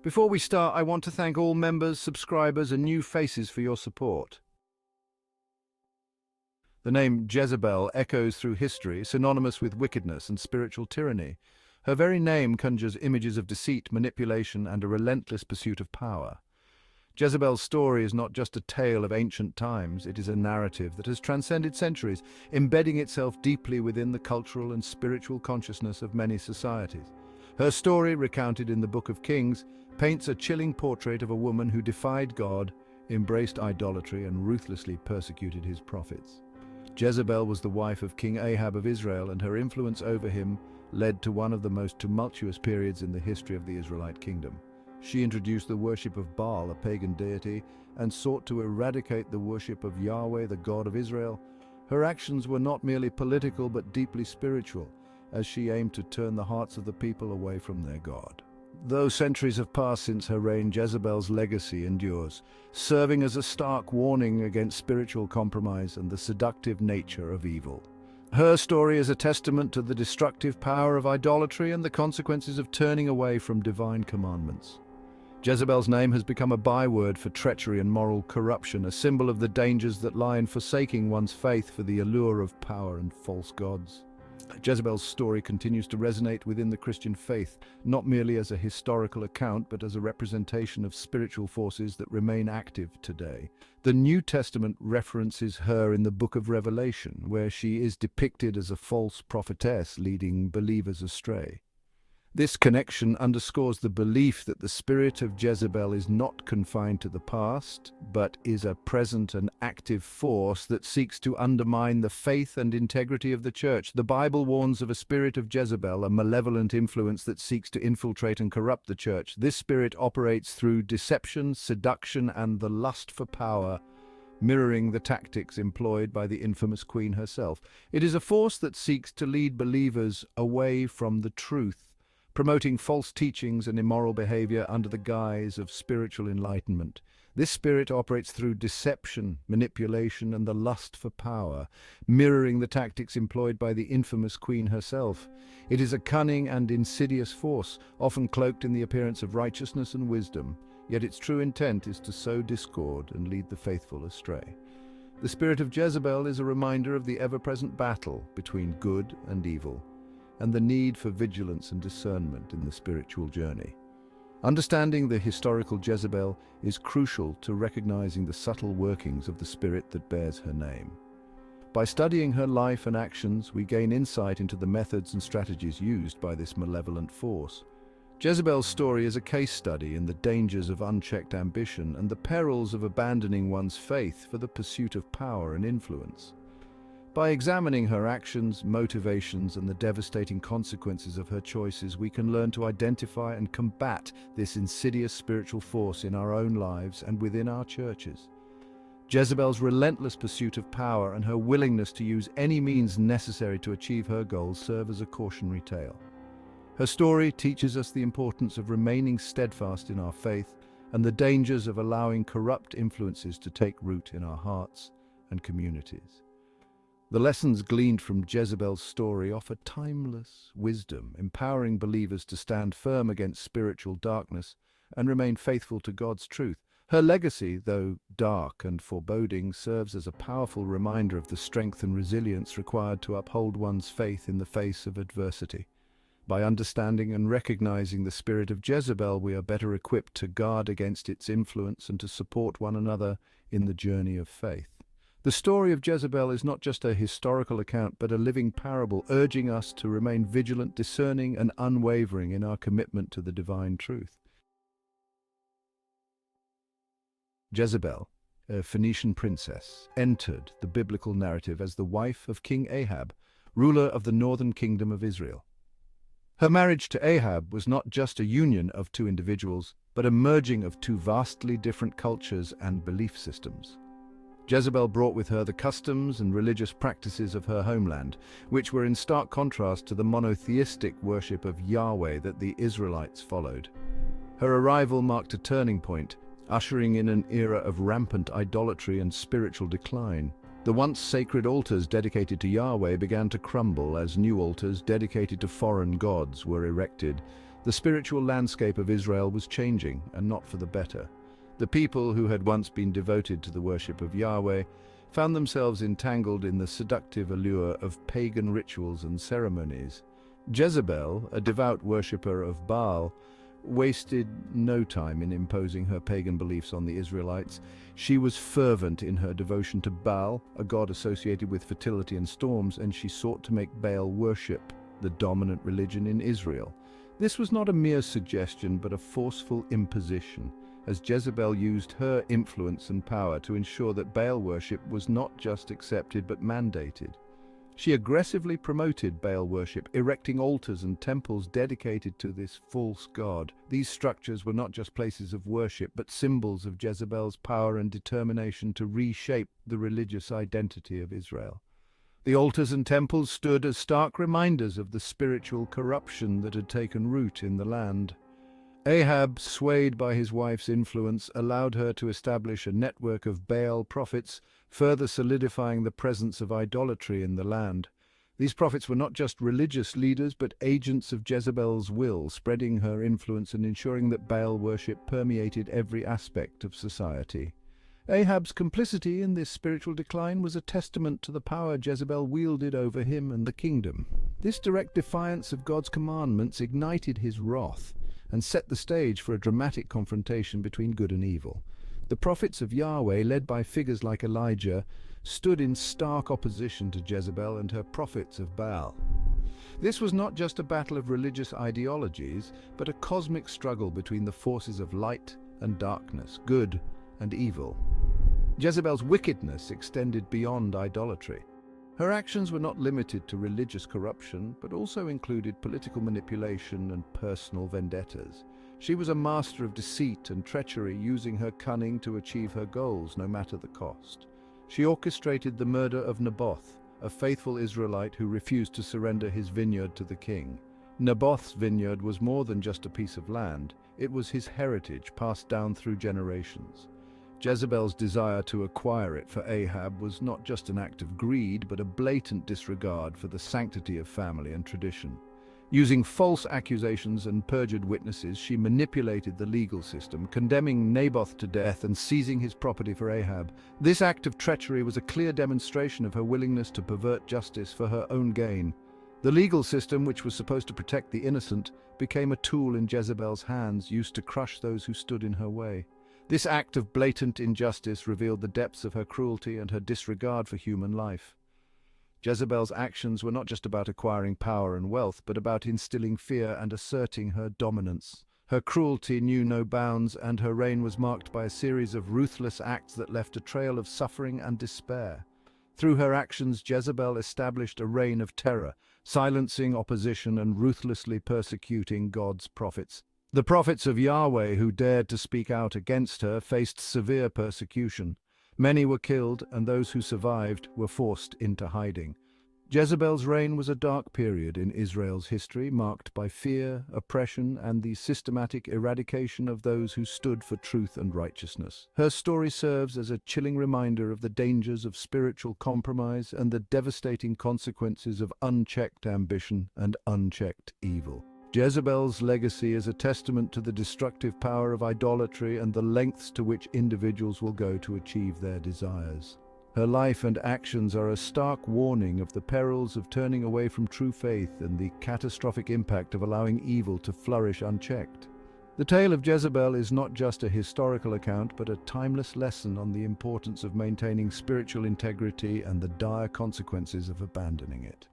Before we start, I want to thank all members, subscribers, and new faces for your support. The name Jezebel echoes through history, synonymous with wickedness and spiritual tyranny. Her very name conjures images of deceit, manipulation, and a relentless pursuit of power. Jezebel's story is not just a tale of ancient times, it is a narrative that has transcended centuries, embedding itself deeply within the cultural and spiritual consciousness of many societies. Her story, recounted in the Book of Kings, paints a chilling portrait of a woman who defied God, embraced idolatry, and ruthlessly persecuted his prophets. Jezebel was the wife of King Ahab of Israel, and her influence over him led to one of the most tumultuous periods in the history of the Israelite kingdom. She introduced the worship of Baal, a pagan deity, and sought to eradicate the worship of Yahweh, the God of Israel. Her actions were not merely political but deeply spiritual, as she aimed to turn the hearts of the people away from their God. Though centuries have passed since her reign, Jezebel's legacy endures, serving as a stark warning against spiritual compromise and the seductive nature of evil. Her story is a testament to the destructive power of idolatry and the consequences of turning away from divine commandments. Jezebel's name has become a byword for treachery and moral corruption, a symbol of the dangers that lie in forsaking one's faith for the allure of power and false gods. Jezebel's story continues to resonate within the Christian faith, not merely as a historical account, but as a representation of spiritual forces that remain active today. The New Testament references her in the Book of Revelation, where she is depicted as a false prophetess leading believers astray. This connection underscores the belief that the spirit of Jezebel is not confined to the past, but is a present and active force that seeks to undermine the faith and integrity of the church. The Bible warns of a spirit of Jezebel, a malevolent influence that seeks to infiltrate and corrupt the church. This spirit operates through deception, seduction, and the lust for power, mirroring the tactics employed by the infamous queen herself. It is a force that seeks to lead believers away from the truth, promoting false teachings and immoral behavior under the guise of spiritual enlightenment. This spirit operates through deception, manipulation, and the lust for power, mirroring the tactics employed by the infamous queen herself. It is a cunning and insidious force, often cloaked in the appearance of righteousness and wisdom, yet its true intent is to sow discord and lead the faithful astray. The spirit of Jezebel is a reminder of the ever-present battle between good and evil, and the need for vigilance and discernment in the spiritual journey. Understanding the historical Jezebel is crucial to recognizing the subtle workings of the spirit that bears her name. By studying her life and actions, we gain insight into the methods and strategies used by this malevolent force. Jezebel's story is a case study in the dangers of unchecked ambition and the perils of abandoning one's faith for the pursuit of power and influence. By examining her actions, motivations, and the devastating consequences of her choices, we can learn to identify and combat this insidious spiritual force in our own lives and within our churches. Jezebel's relentless pursuit of power and her willingness to use any means necessary to achieve her goals serve as a cautionary tale. Her story teaches us the importance of remaining steadfast in our faith and the dangers of allowing corrupt influences to take root in our hearts and communities. The lessons gleaned from Jezebel's story offer timeless wisdom, empowering believers to stand firm against spiritual darkness and remain faithful to God's truth. Her legacy, though dark and foreboding, serves as a powerful reminder of the strength and resilience required to uphold one's faith in the face of adversity. By understanding and recognizing the spirit of Jezebel, we are better equipped to guard against its influence and to support one another in the journey of faith. The story of Jezebel is not just a historical account, but a living parable, urging us to remain vigilant, discerning, and unwavering in our commitment to the divine truth. Jezebel, a Phoenician princess, entered the biblical narrative as the wife of King Ahab, ruler of the northern kingdom of Israel. Her marriage to Ahab was not just a union of two individuals, but a merging of two vastly different cultures and belief systems. Jezebel brought with her the customs and religious practices of her homeland, which were in stark contrast to the monotheistic worship of Yahweh that the Israelites followed. Her arrival marked a turning point, ushering in an era of rampant idolatry and spiritual decline. The once sacred altars dedicated to Yahweh began to crumble as new altars dedicated to foreign gods were erected, The spiritual landscape of Israel was changing, and not for the better. The people who had once been devoted to the worship of Yahweh found themselves entangled in the seductive allure of pagan rituals and ceremonies. Jezebel, a devout worshipper of Baal, wasted no time in imposing her pagan beliefs on the Israelites. She was fervent in her devotion to Baal, a god associated with fertility and storms, and she sought to make Baal worship the dominant religion in Israel. This was not a mere suggestion, but a forceful imposition, as Jezebel used her influence and power to ensure that Baal worship was not just accepted but mandated. She aggressively promoted Baal worship, erecting altars and temples dedicated to this false god. These structures were not just places of worship, but symbols of Jezebel's power and determination to reshape the religious identity of Israel. The altars and temples stood as stark reminders of the spiritual corruption that had taken root in the land. Ahab, swayed by his wife's influence, allowed her to establish a network of Baal prophets, further solidifying the presence of idolatry in the land. These prophets were not just religious leaders, but agents of Jezebel's will, spreading her influence and ensuring that Baal worship permeated every aspect of society. Ahab's complicity in this spiritual decline was a testament to the power Jezebel wielded over him and the kingdom. This direct defiance of God's commandments ignited his wrath and set the stage for a dramatic confrontation between good and evil. The prophets of Yahweh, led by figures like Elijah, stood in stark opposition to Jezebel and her prophets of Baal. This was not just a battle of religious ideologies, but a cosmic struggle between the forces of light and darkness, good and evil. Jezebel's wickedness extended beyond idolatry. Her actions were not limited to religious corruption, but also included political manipulation and personal vendettas. She was a master of deceit and treachery, using her cunning to achieve her goals, no matter the cost. She orchestrated the murder of Naboth, a faithful Israelite who refused to surrender his vineyard to the king. Naboth's vineyard was more than just a piece of land. It was his heritage, passed down through generations. Jezebel's desire to acquire it for Ahab was not just an act of greed, but a blatant disregard for the sanctity of family and tradition. Using false accusations and perjured witnesses, she manipulated the legal system, condemning Naboth to death and seizing his property for Ahab. This act of treachery was a clear demonstration of her willingness to pervert justice for her own gain. The legal system, which was supposed to protect the innocent, became a tool in Jezebel's hands, used to crush those who stood in her way. This act of blatant injustice revealed the depths of her cruelty and her disregard for human life. Jezebel's actions were not just about acquiring power and wealth, but about instilling fear and asserting her dominance. Her cruelty knew no bounds, and her reign was marked by a series of ruthless acts that left a trail of suffering and despair. Through her actions, Jezebel established a reign of terror, silencing opposition and ruthlessly persecuting God's prophets. The prophets of Yahweh who dared to speak out against her faced severe persecution. Many were killed, and those who survived were forced into hiding. Jezebel's reign was a dark period in Israel's history, marked by fear, oppression, and the systematic eradication of those who stood for truth and righteousness. Her story serves as a chilling reminder of the dangers of spiritual compromise and the devastating consequences of unchecked ambition and unchecked evil. Jezebel's legacy is a testament to the destructive power of idolatry and the lengths to which individuals will go to achieve their desires. Her life and actions are a stark warning of the perils of turning away from true faith and the catastrophic impact of allowing evil to flourish unchecked. The tale of Jezebel is not just a historical account, but a timeless lesson on the importance of maintaining spiritual integrity and the dire consequences of abandoning it.